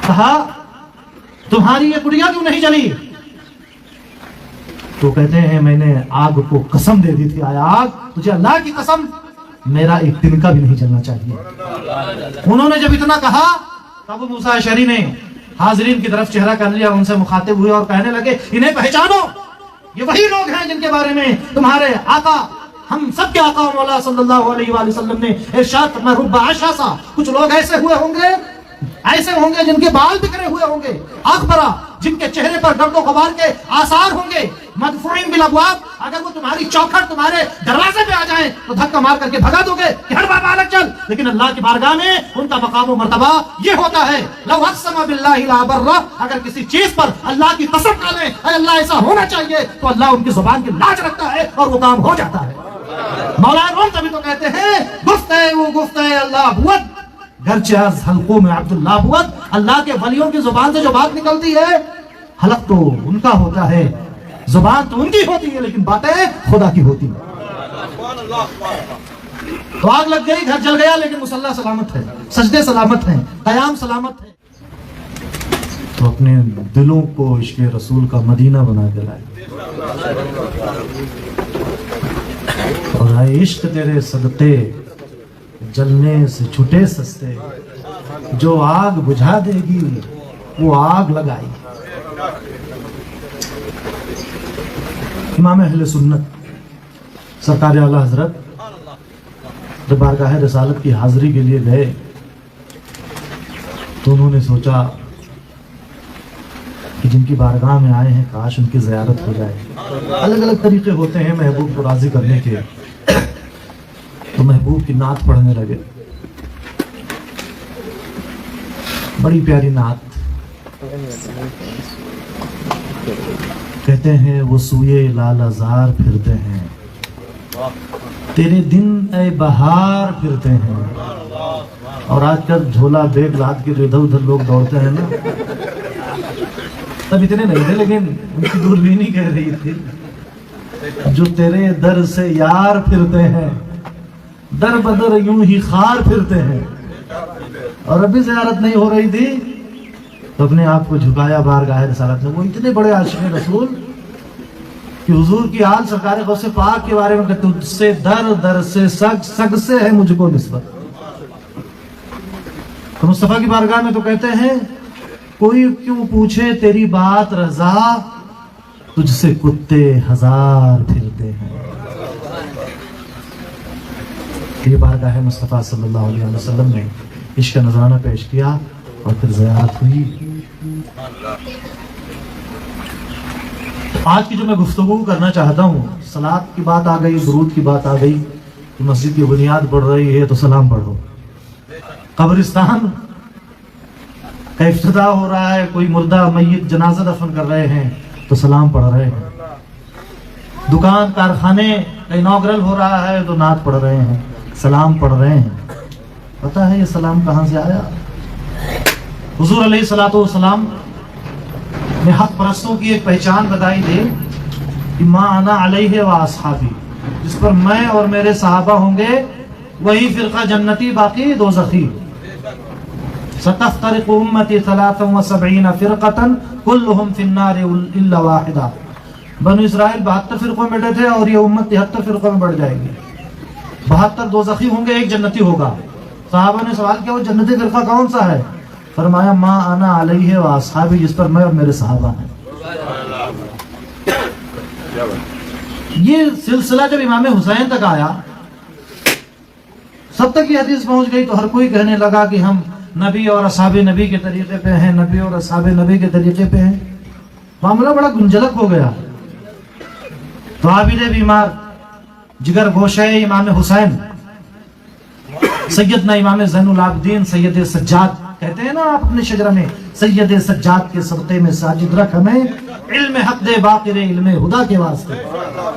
کہا تمہاری یہ کڑیا کیوں نہیں جلی؟ تو کہتے ہیں میں نے آگ کو قسم دے دی تھی، آیا آگ تجھے اللہ کی قسم میرا ایک تنکا بھی نہیں جلنا چاہیے۔ انہوں نے جب اتنا کہا تو ابو موسیٰ اشعری نے حاضرین کی طرف چہرہ کر لیا، ان سے مخاطب ہوئے اور کہنے لگے انہیں پہچانو، یہ وہی لوگ ہیں جن کے بارے میں تمہارے آقا، ہم سب کے آقا مولا صلی اللہ علیہ وآلہ وسلم نے ارشاد فرمایا رب عشاسا، کچھ لوگ ایسے ہوں گے جن کے بال بکھرے ہوئے ہوں گے، اکبرا جن کے چہرے پر گرد و غبار کے آثار ہوں گے، مدفوعین بالابواب، اگر وہ تمہاری چوکھٹ تمہارے دروازے پہ آ جائیں تو دھکا مار کر کے بھگا دو گے کہ ہر بابا الگ چل، لیکن اللہ کی بارگاہ میں ان کا مقام و مرتبہ یہ ہوتا ہے لو اقسم باللہ لا برہ، اگر کسی چیز پر اللہ کی قسم کھا لیں اے اللہ ایسا ہونا چاہیے تو اللہ ان کی زبان کی لاج رکھتا ہے اور وہ کام ہو جاتا ہے۔ مولانا روم تبھی تو کہتے ہیں گفت ہے وہ گفت ہے اللہ بود، گرچہ از حلقوں میں عبداللہ بود، اللہ کے ولیوں کی زبان سے جو بات نکلتی ہے حلق تو ان کا ہوتا ہے، زبان تو ان کی ہوتی ہے لیکن باتیں خدا کی ہوتی ہیں۔ تو آگ لگ گئی، گھر جل گیا، لیکن مصلی سلامت ہے، سجدے سلامت ہیں، قیام سلامت ہے۔ تو اپنے دلوں کو عشق رسول کا مدینہ بنا کے لائے اور اے عشق تیرے صدقے جلنے سے چھٹے سستے، جو آگ بجھا دے گی وہ آگ لگائی۔ امام اہل سنت سرکار اعلیٰ حضرت جب بارگاہ رسالت کی حاضری کے لیے گئے تو انہوں نے سوچا کہ جن کی بارگاہ میں آئے ہیں کاش ان کی زیارت ہو جائے۔ الگ الگ طریقے ہوتے ہیں محبوب کو راضی کرنے کے، تو محبوب کی نعت پڑھنے لگے، بڑی پیاری نعت، کہتے ہیں وہ سوئے لال ازار پھرتے ہیں، تیرے دن اے بہار پھرتے ہیں۔ اور آج کل جھولا بیگ لاد کے جو ادھر ادھر لوگ دوڑتے ہیں نا، تب اتنے نہیں تھے لیکن ان کی دوربینی کہہ رہی تھی جو تیرے در سے یار پھرتے ہیں، در بدر یوں ہی خار پھرتے ہیں۔ اور ابھی زیارت نہیں ہو رہی تھی تو اپنے آپ کو جھکایا بارگاہ رسالت میں۔ وہ اتنے بڑے عاشق رسول کہ حضور کی آل سرکار غوث پاک کے بارے میں کہ تجھ سے در در سے سگ سگ سے ہے مجھ کو نسبت۔ تو مصطفیٰ کی بارگاہ میں تو کہتے ہیں کوئی کیوں پوچھے تیری بات رضا، تجھ سے کتے ہزار پھرتے ہیں۔ یہ بارگاہ مصطفیٰ صلی اللہ علیہ وسلم نے عشق کا نذرانہ پیش کیا اور پھر زیارت ہوئی۔ آج کی جو میں گفتگو کرنا چاہتا ہوں، صلاۃ کی بات آ گئی، درود کی بات آ گئی، کہ مسجد کی بنیاد بڑھ رہی ہے تو سلام پڑھو، قبرستان کا افتتاح ہو رہا ہے، کوئی مردہ میت جنازہ دفن کر رہے ہیں تو سلام پڑھ رہے ہیں، دکان کارخانے کا انوگرل ہو رہا ہے تو نعت پڑھ رہے ہیں، سلام پڑھ رہے ہیں۔ پتہ ہے یہ سلام کہاں سے آیا؟ حضور علیہ الصلوۃ والسلام نے حق پرستوں کی ایک پہچان بتائی تھی کہ ما انا علیہ و اصحابی، جس پر میں اور میرے صحابہ ہوں گے وہی فرقہ جنتی، باقی دوزخی۔ ستفترق امتی 73 فرقة كلهم في النار الا واحدہ۔ بنو اسرائیل 72 فرقوں میں بیٹھے تھے اور یہ امت 73 فرقوں میں بڑھ جائے گی، 72 دوزخی ہوں گے، ایک جنتی ہوگا۔ صحابہ نے سوال کیا وہ جنتی فرقہ کون سا ہے؟ فرمایا ما انا علیہ و اصحابی، جس پر میں اور میرے صحابہ ہیں۔ یہ سلسلہ جب امام حسین تک آیا، سب تک یہ حدیث پہنچ گئی تو ہر کوئی کہنے لگا کہ ہم نبی اور اصحاب نبی کے طریقے پہ ہیں، نبی اور اصحاب نبی کے طریقے پہ ہیں۔ معاملہ بڑا گنجلک ہو گیا۔ تو عابد بیمار جگر گوشہ امام حسین، سیدنا امام زین العابدین سید سجاد، کہتے ہیں نا آپ اپنے شجرہ میں سید سجاد کے صدقے میں ساجد رکھ ہمیں، علم حق دے باقر علم خدا کے واسطے۔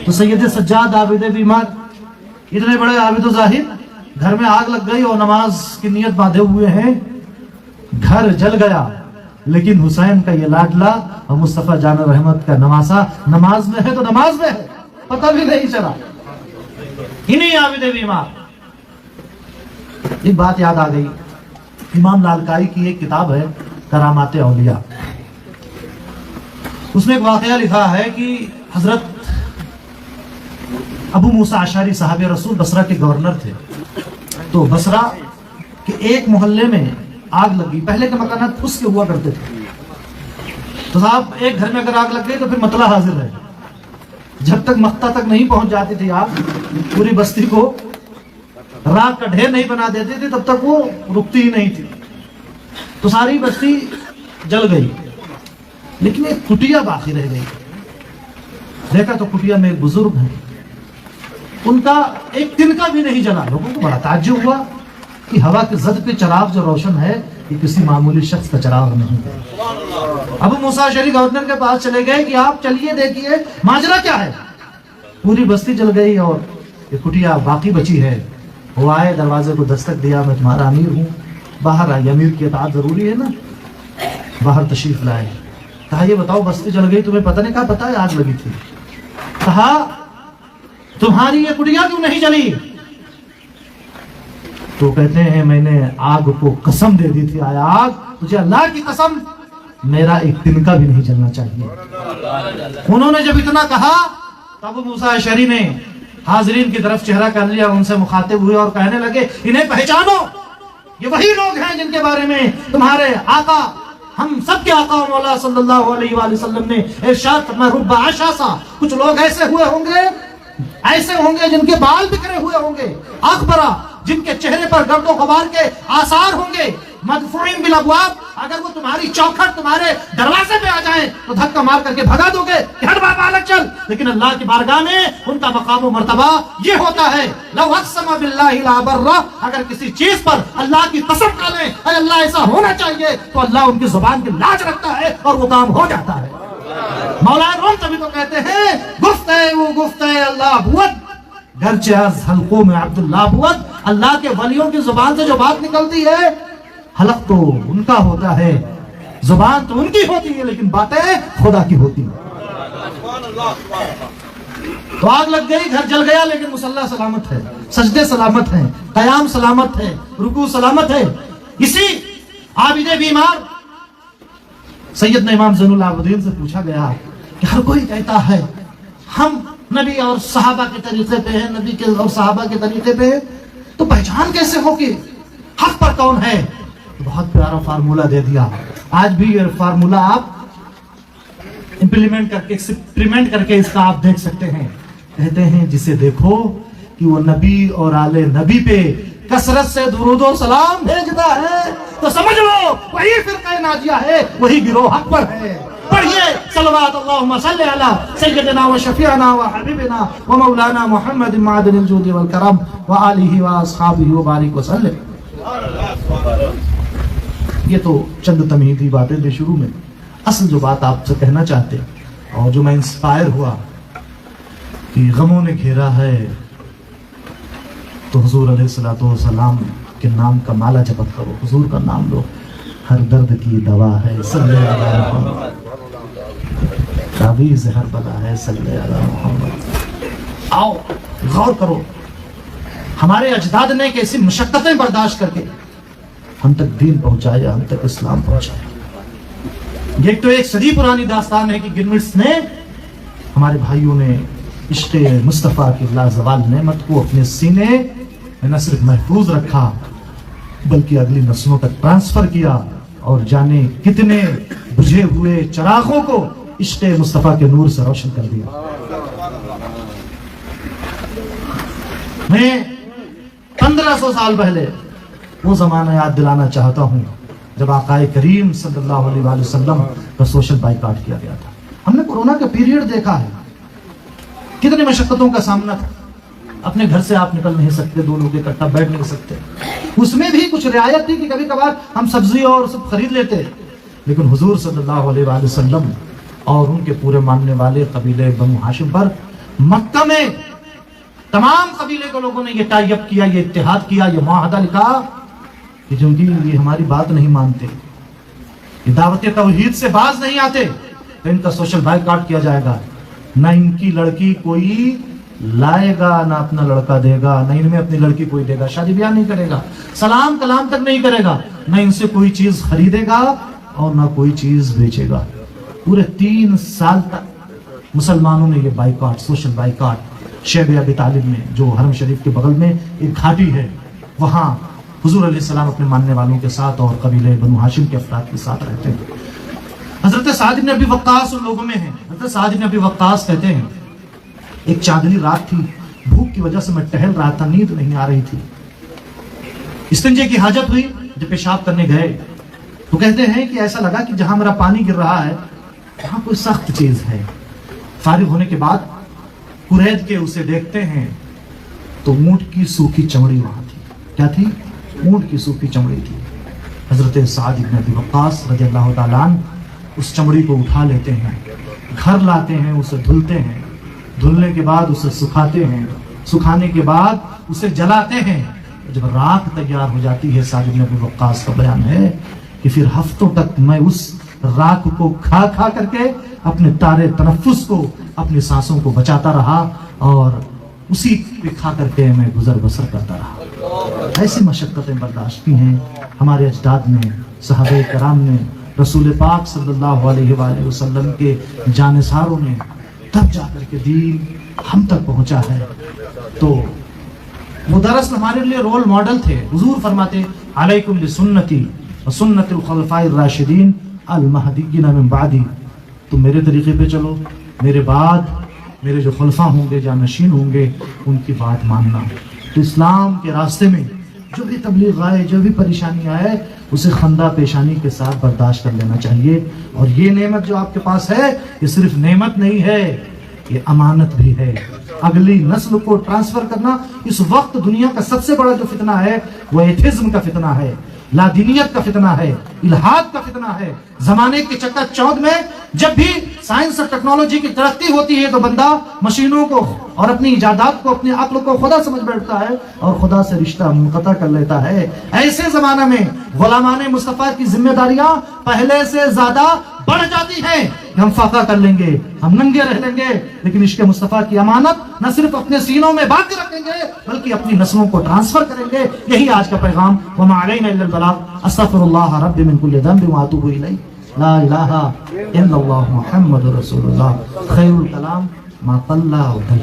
تو سید سجاد عابد بیمار، اتنے بڑے عابد و زاہد، گھر میں آگ لگ گئی اور نماز کی نیت باندھے ہوئے ہیں، گھر جل گیا، لیکن حسین کا یہ لاڈلا اور مصطفیٰ جان رحمت کا نواسا نماز میں ہے تو نماز میں ہے، پتہ بھی نہیں چلا۔ انہی عابد بیمار، ایک بات یاد آ گئی، امام لالکائی کی ایک کتاب ہے करामात औलिया। उसमें एक वाकया लिखा है कि हजरत अबू मूसा अशारी साहब रसूल बसरा के गवर्नर थे। तो बसरा के एक मोहल्ले में आग लगी। पहले के मकानात फुस के हुआ करते थे, तो साहब एक घर में अगर आग लग गई तो फिर मतला हाजिर है। जब तक मक्ता तक नहीं पहुंच जाती थी आग, पूरी बस्ती को राख का ढेर नहीं बना देती थी, तब तक वो रुकती ही नहीं थी। तो सारी बस्ती जल गई, लेकिन एक कुटिया बाकी रह गई। देखा तो कुटिया में एक बुजुर्ग है, उनका एक तिनका भी नहीं जला। लोगों को बड़ा ताज्जुब हुआ कि हवा के जद पे चिराग जो रोशन है, ये किसी मामूली शख्स का चिराग नहीं है। अबू मूसा अशअरी गवर्नर के पास चले गए कि आप चलिए देखिए माजरा क्या है। पूरी बस्ती जल गई और ये कुटिया बाकी बची है। वो आए, दरवाजे को दस्तक दिया, मैं तुम्हारा अमीर हूँ, बाहर आइए। अमीर की इताअत जरूरी है ना। बाहर तशरीफ लाए, कहा ये बताओ बस्ती जल गई, तुम्हें पता नहीं? कहा पता है, आग लगी थी। कहा तुम्हारी ये कुटिया क्यों नहीं जली? तो कहते हैं मैंने आग को कसम दे दी थी, आया आग तुझे अल्लाह की कसम मेरा एक तिनका भी नहीं जलना चाहिए। उन्होंने जब इतना कहा तब मूसा अशअरी ने हाजरीन की तरफ चेहरा कर लिया, उनसे मुखातिब हुए और कहने लगे इन्हें पहचानो, ये वही लोग हैं जिनके बारे में तुम्हारे आका, हम सबके आका मौला सल्लल्लाहु अलैहि वसल्लम ने इरशाद फरमाया रुब्बा आशासा, कुछ लोग ऐसे होंगे जिनके बाल बिखरे हुए होंगे, अकबरा जिनके चेहरे पर गर्दो गबार के आसार होंगे, मदफूइन बिल अबवाब, अगर वो तुम्हारी चौखट तुम्हारे दरवाजे पे आ जाए तो धक्का मार करके भगा दोगे कि हट बाबा अलग चल। लेकिन अल्लाह की बारगाह में उनका मकाम व मर्तबा ये होता है लौ अक़सम बिल्लाहि ला बर्रा, अगर किसी चीज पर अल्लाह की कसम खा ले अल्लाह ऐसा होना चाहिए तो अल्लाह उनकी जुबान की लाज रखता है और वो काम हो जाता है। मौला रूम तभी तो कहते हैं गुफ्ते अल्लाह बुअद, घरचे आज हल्कों में अब्दुल्लाह बुअद, अल्लाह के वलियों की जुबान से जो बात निकलती है हलक तो उनका होता है, जुबान तो उनकी होती है, लेकिन बातें खुदा की होती है। तो आग लग गई, घर जल गया, लेकिन मुसल्ला सलामत है, सजदे सलामत हैं, कयाम सलामत है, रुकू सलामत है। इसी आबिदे बीमार सैयदना इमाम ज़ैनुल आबिदीन से पूछा गया कि हर कोई कहता है हम नबी और सहाबा के तरीके पे हैं, नबी के और सहाबा के तरीके पे हैं, तो पहचान कैसे होगी हक पर कौन है? तो बहुत प्यारा फार्मूला दे दिया। आज भी ये फार्मूला आप इंप्लीमेंट करके एक्सपेरिमेंट करके इसका आप देख सकते हैं। कहते हैं जिसे देखो कि वो नबी और आले नबी पे कसरत से दुरूदो सलाम भेजता है तो समझ लो वही फिरका नाजिया है, वही गिरोह हक पर है। पढ़िए सल्लल्लाहु अल्लाहुम्मा सल्ली अला सय्यदिना व शफीअना व हबीबिना व मौलाना मुहम्मद मादनिल जूद वल करम व आलिहि व अस्हाबिहि व बारिक व सल्लम। ये तो चंद तमहीदी बातें थे शुरू में। असल जो बात आपसे कहना चाहते और जो मैं इंस्पायर हुआ कि गमों ने घेरा है तो हुजूर अलैहिस्सलातु वस्सलाम के नाम का माला जपत करो, हुजूर का नाम लो, हर दर्द की दवा है, सल्लल्लाहु अलैहि मुहम्मद, ताबीज़ हर बला है, सल्लल्लाहु अलैहि मुहम्मद। आओ गौर करो, हमारे अजदाद ने कैसी मशक्कतें बर्दाश्त करके हम तक दीन पहुंचाया, हम तक इस्लाम पहुंचाया। ये तो एक सदी पुरानी दास्तान है कि गिलमिट्स ने, हमारे भाइयों ने इश्क़े मुस्तफ़ा की लाजवाल नेमत को अपने सीने में न सिर्फ महफूज रखा बल्कि अगली नस्लों तक ट्रांसफर किया और जाने कितने बुझे हुए चिरागों को इश्क़े मुस्तफ़ा के नूर से रोशन कर दिया। मैं 1500 साल पहले वो जमाना याद दिलाना चाहता हूँ जब आकाए करीम सल्लल्लाहु अलैहि वसल्लम का सोशल बाइकाट किया गया था। हमने कोरोना का पीरियड देखा है, कितने मशक्कतों का सामना था। अपने घर से आप निकल नहीं सकते, दो लोग इकट्ठा बैठ नहीं सकते। उसमें भी कुछ रियायत थी कि कभी कभार हम सब्जी और सब खरीद लेते, लेकिन हुजूर सल्लल्लाहु अलैहि वसल्लम और उनके पूरे मानने वाले कबीले बनु हाशिम पर मक्का में तमाम कबीले के लोगों ने ये टाई अप किया, ये इत्तेहाद किया, ये मुआहदा लिखा कि क्योंकि ये हमारी बात नहीं मानते, ये दावत तौहीद से बाज नहीं आते, तो इनका सोशल बाइकाट किया जाएगा। ना इनकी लड़की कोई लाएगा, ना अपना लड़का देगा, ना इनमें अपनी लड़की कोई देगा, शादी ब्याह नहीं करेगा, सलाम कलाम तक नहीं करेगा, ना इनसे कोई चीज खरीदेगा और ना कोई चीज बेचेगा। पूरे 3 साल तक मुसलमानों ने ये बाइकआउट, सोशल बाइकआउट, शेब अबी तालिब में, जो हरम शरीफ के बगल में एक घाटी है, वहाँ हुजूर अलैहिस्सलाम अपने मानने वालों के साथ और कबीले बनु हाशिम के अफराद के साथ रहते हैं। हजरत साद इब्न अबी वक्कास उन लोगों में हैं। हजरत साद इब्न अबी वक्कास कहते हैं, एक चांदनी रात थी, भूख की वजह से मैं टहल रहा था, नींद नहीं आ रही थी। इस्तिंजे की हाजत हुई, जब पेशाब करने गए तो कहते हैं कि ऐसा लगा कि जहां मेरा पानी गिर रहा है वहां कोई सख्त चीज है। फारिग होने के बाद कुरैद के उसे देखते हैं तो ऊंट की सूखी चमड़ी वहां थी। क्या थी? ऊंट की सूखी चमड़ी थी। हजरत साद इब्न अबी वक्कास रज़ियल्लाहु ताला अन्हु उस चमड़ी को उठा लेते हैं, घर लाते हैं, उसे धुलते हैं, धुलने के बाद उसे सुखाते हैं, सुखाने के बाद उसे जलाते हैं। जब राख तैयार हो जाती है, साद इब्न अबी वक्कास का बयान है कि फिर हफ्तों तक मैं उस राख को खा खा करके अपने तारे तनफ्फुस को, अपनी सांसों को बचाता रहा और उसी पे खा करके मैं गुजर बसर करता रहा। ऐसी मशक्क़तें बर्दाश्त की हैं हमारे अजदाद ने, सहाबे कराम ने, रसूल पाक सल्लल्लाहु अलैहि वसल्लम के जानिसारों ने, तब जाकर के दीन हम तक पहुंचा है। तो वो दरअसल हमारे लिए रोल मॉडल थे। हुजूर फरमाते, अलैकुम बिसुन्नती व सुन्नतिल खुलफाए राशिदीन अल महदीय्यीन मिन बादी। तुम मेरे तरीके पे चलो, मेरे बाद मेरे जो खुलफा होंगे, जानशीन होंगे, उनकी बात मानना। तो इस्लाम के रास्ते में जो भी तबलीग आए, जो भी परेशानी आए, उसे खंदा पेशानी के साथ बर्दाश्त कर लेना चाहिए। और ये नेमत जो आपके पास है, ये सिर्फ नेमत नहीं है, ये अमानत भी है। अगली नस्ल को ट्रांसफर करना, इस वक्त दुनिया का सबसे बड़ा जो फितना है वो एथिज्म का फितना है, लादीनियत का फितना है, इल्हाद का फितना है। जमाने के चक्का-चौंध में जब भी साइंस और टेक्नोलॉजी की तरक्की होती है तो बंदा मशीनों को और अपनी इजादात को, अपने अक्ल को खुदा समझ बैठता है और खुदा से रिश्ता मुनक़ता कर लेता है। ऐसे जमाने में गुलामाने मुस्तफा की जिम्मेदारियां पहले से ज्यादा बढ़ जाती हैं। हम फाका कर लेंगे, हम नंगे रह लेंगे, लेकिन इश्क़ मुस्तफा की अमानत न सिर्फ अपने सीनों में बांध के रखेंगे बल्कि अपनी नस्लों को ट्रांसफर करेंगे। यही आज का पैगाम। वमा अलैना इल्लल बलाग। अस्तगफिरुल्लाह रब्बी मिन कुल्लि ज़ंबिन व अतूबु इलैह। ला इलाहा इल्लल्लाह मुहम्मदुर रसूलुल्लाह। खैरुल कलाम मा क़ल्ला व दल।